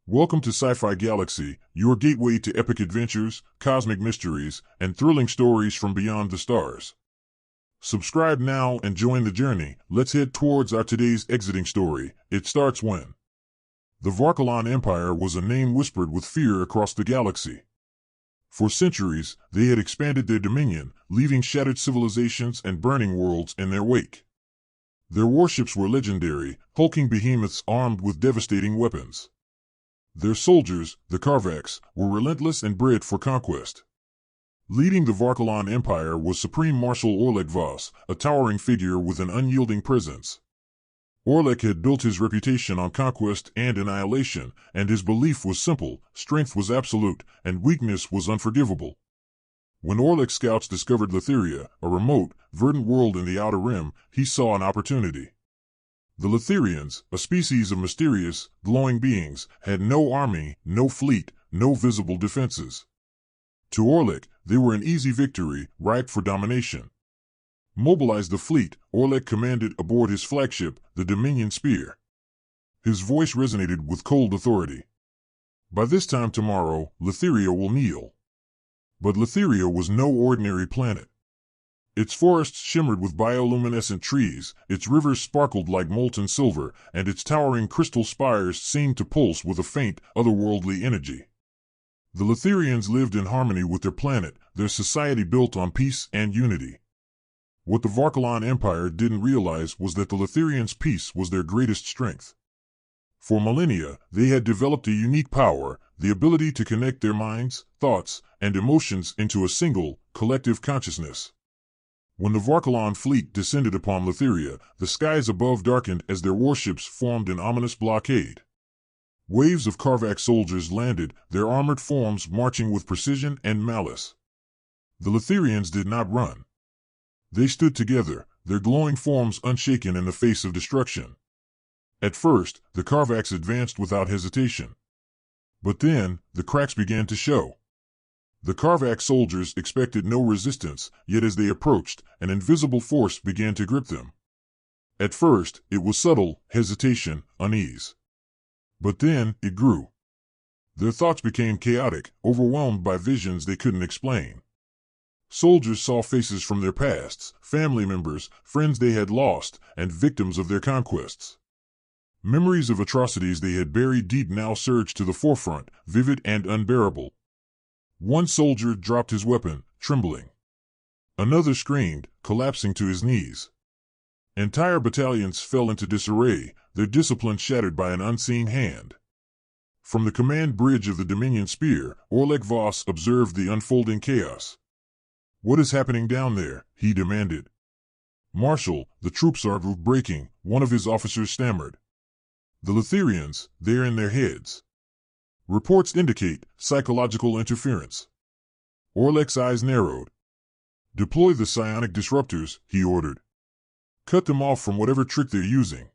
Welcome to Sci-Fi Galaxy, your gateway to epic adventures, cosmic mysteries, and thrilling stories from beyond the stars. Subscribe now and join the journey. Let's head towards our today's exiting story. It starts when the Varkalon Empire was a name whispered with fear across the galaxy. For centuries, they had expanded their dominion, leaving shattered civilizations and burning worlds in their wake. Their warships were legendary, hulking behemoths armed with devastating weapons. Their soldiers, the Karvax, were relentless and bred for conquest. Leading the Varkalon Empire was Supreme Marshal Orlek Voss, a towering figure with an unyielding presence. Orlek had built his reputation on conquest and annihilation, and his belief was simple: strength was absolute, and weakness was unforgivable. When Orlek's scouts discovered Lytheria, a remote, verdant world in the Outer Rim, he saw an opportunity. The Lytherians, a species of mysterious, glowing beings, had no army, no fleet, no visible defenses. To Orlek, they were an easy victory, ripe for domination. Mobilize the fleet, Orlek commanded aboard his flagship, the Dominion Spear. His voice resonated with cold authority. By this time tomorrow, Lytheria will kneel. But Lytheria was no ordinary planet. Its forests shimmered with bioluminescent trees, its rivers sparkled like molten silver, and its towering crystal spires seemed to pulse with a faint, otherworldly energy. The Lytherians lived in harmony with their planet, their society built on peace and unity. What the Varkalon Empire didn't realize was that the Lytherians' peace was their greatest strength. For millennia, they had developed a unique power, the ability to connect their minds, thoughts, and emotions into a single, collective consciousness. When the Varkalon fleet descended upon Lytheria, the skies above darkened as their warships formed an ominous blockade. Waves of Karvax soldiers landed, their armored forms marching with precision and malice. The Lytherians did not run. They stood together, their glowing forms unshaken in the face of destruction. At first, the Karvax advanced without hesitation. But then, the cracks began to show. The Karvax soldiers expected no resistance, yet as they approached, an invisible force began to grip them. At first, it was subtle, hesitation, unease. But then, it grew. Their thoughts became chaotic, overwhelmed by visions they couldn't explain. Soldiers saw faces from their pasts, family members, friends they had lost, and victims of their conquests. Memories of atrocities they had buried deep now surged to the forefront, vivid and unbearable. One soldier dropped his weapon, trembling. Another screamed, collapsing to his knees. Entire battalions fell into disarray, their discipline shattered by an unseen hand. From the command bridge of the Dominion Spear, Orlek Voss observed the unfolding chaos. "What is happening down there?" he demanded. "Marshal, the troops are breaking," one of his officers stammered. "The Lytherians, they're in their heads. Reports indicate psychological interference." Orlek's eyes narrowed. "Deploy the psionic disruptors," he ordered. "Cut them off from whatever trick they're using."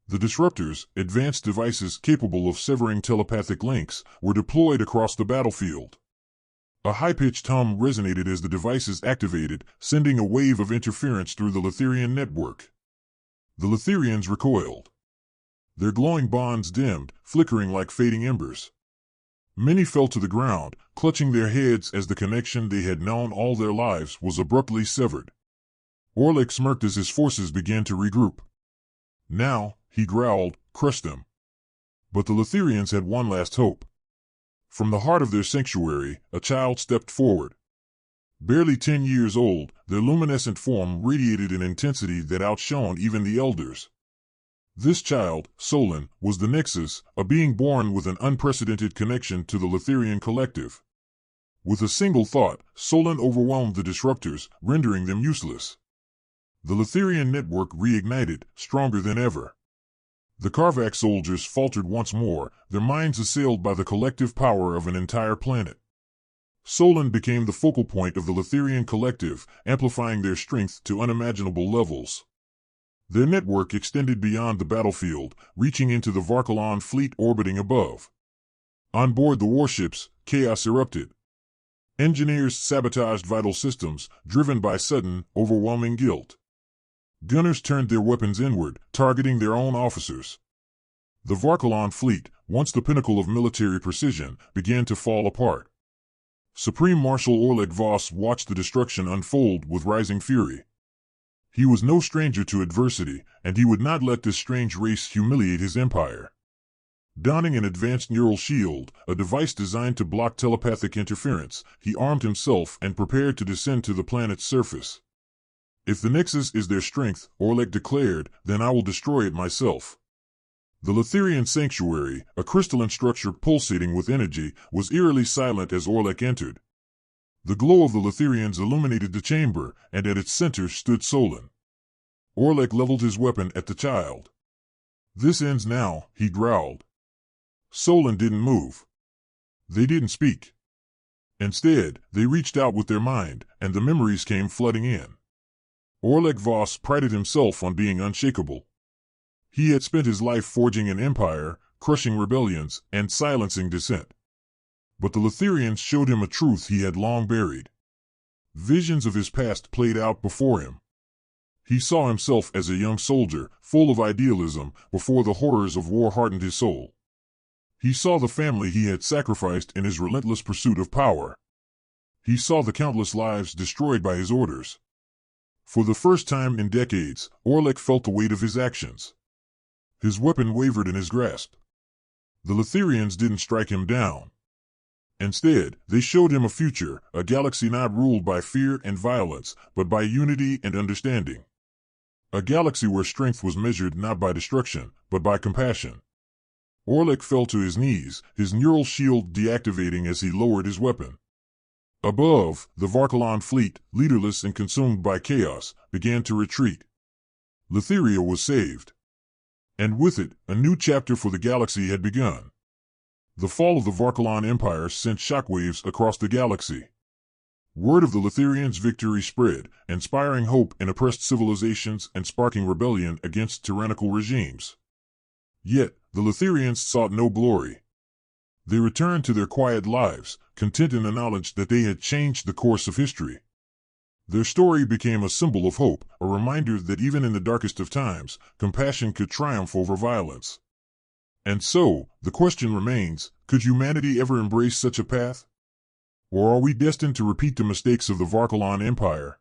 The disruptors, advanced devices capable of severing telepathic links, were deployed across the battlefield. A high-pitched hum resonated as the devices activated, sending a wave of interference through the Lytherian network. The Lytherians recoiled. Their glowing bonds dimmed, flickering like fading embers. Many fell to the ground, clutching their heads as the connection they had known all their lives was abruptly severed. Orlek smirked as his forces began to regroup. "Now," he growled, "crush them." But the Lytherians had one last hope. From the heart of their sanctuary, a child stepped forward. Barely 10 years old, their luminescent form radiated an intensity that outshone even the elders. This child, Solon, was the Nexus, a being born with an unprecedented connection to the Lytherian collective. With a single thought, Solon overwhelmed the disruptors, rendering them useless. The Lytherian network reignited, stronger than ever. The Karvax soldiers faltered once more, their minds assailed by the collective power of an entire planet. Solon became the focal point of the Lytherian collective, amplifying their strength to unimaginable levels. Their network extended beyond the battlefield, reaching into the Varkalon fleet orbiting above. On board the warships, chaos erupted. Engineers sabotaged vital systems, driven by sudden, overwhelming guilt. Gunners turned their weapons inward, targeting their own officers. The Varkalon fleet, once the pinnacle of military precision, began to fall apart. Supreme Marshal Orlek Voss watched the destruction unfold with rising fury. He was no stranger to adversity, and he would not let this strange race humiliate his empire. Donning an advanced neural shield, a device designed to block telepathic interference, he armed himself and prepared to descend to the planet's surface. If the Nexus is their strength, Orlek declared, then I will destroy it myself. The Lytherian sanctuary, a crystalline structure pulsating with energy, was eerily silent as Orlek entered. The glow of the Lytherians illuminated the chamber, and at its center stood Solon. Orlek leveled his weapon at the child. "This ends now," he growled. Solon didn't move. They didn't speak. Instead, they reached out with their mind, and the memories came flooding in. Orlek Voss prided himself on being unshakable. He had spent his life forging an empire, crushing rebellions, and silencing dissent. But the Lytherians showed him a truth he had long buried. Visions of his past played out before him. He saw himself as a young soldier, full of idealism, before the horrors of war hardened his soul. He saw the family he had sacrificed in his relentless pursuit of power. He saw the countless lives destroyed by his orders. For the first time in decades, Orlek felt the weight of his actions. His weapon wavered in his grasp. The Lytherians didn't strike him down. Instead, they showed him a future, a galaxy not ruled by fear and violence, but by unity and understanding. A galaxy where strength was measured not by destruction, but by compassion. Orlek fell to his knees, his neural shield deactivating as he lowered his weapon. Above, the Varkalon fleet, leaderless and consumed by chaos, began to retreat. Lytheria was saved. And with it, a new chapter for the galaxy had begun. The fall of the Varkalon Empire sent shockwaves across the galaxy. Word of the Lytherians' victory spread, inspiring hope in oppressed civilizations and sparking rebellion against tyrannical regimes. Yet, the Lytherians sought no glory. They returned to their quiet lives, content in the knowledge that they had changed the course of history. Their story became a symbol of hope, a reminder that even in the darkest of times, compassion could triumph over violence. And so, the question remains, could humanity ever embrace such a path? Or are we destined to repeat the mistakes of the Varkalon Empire?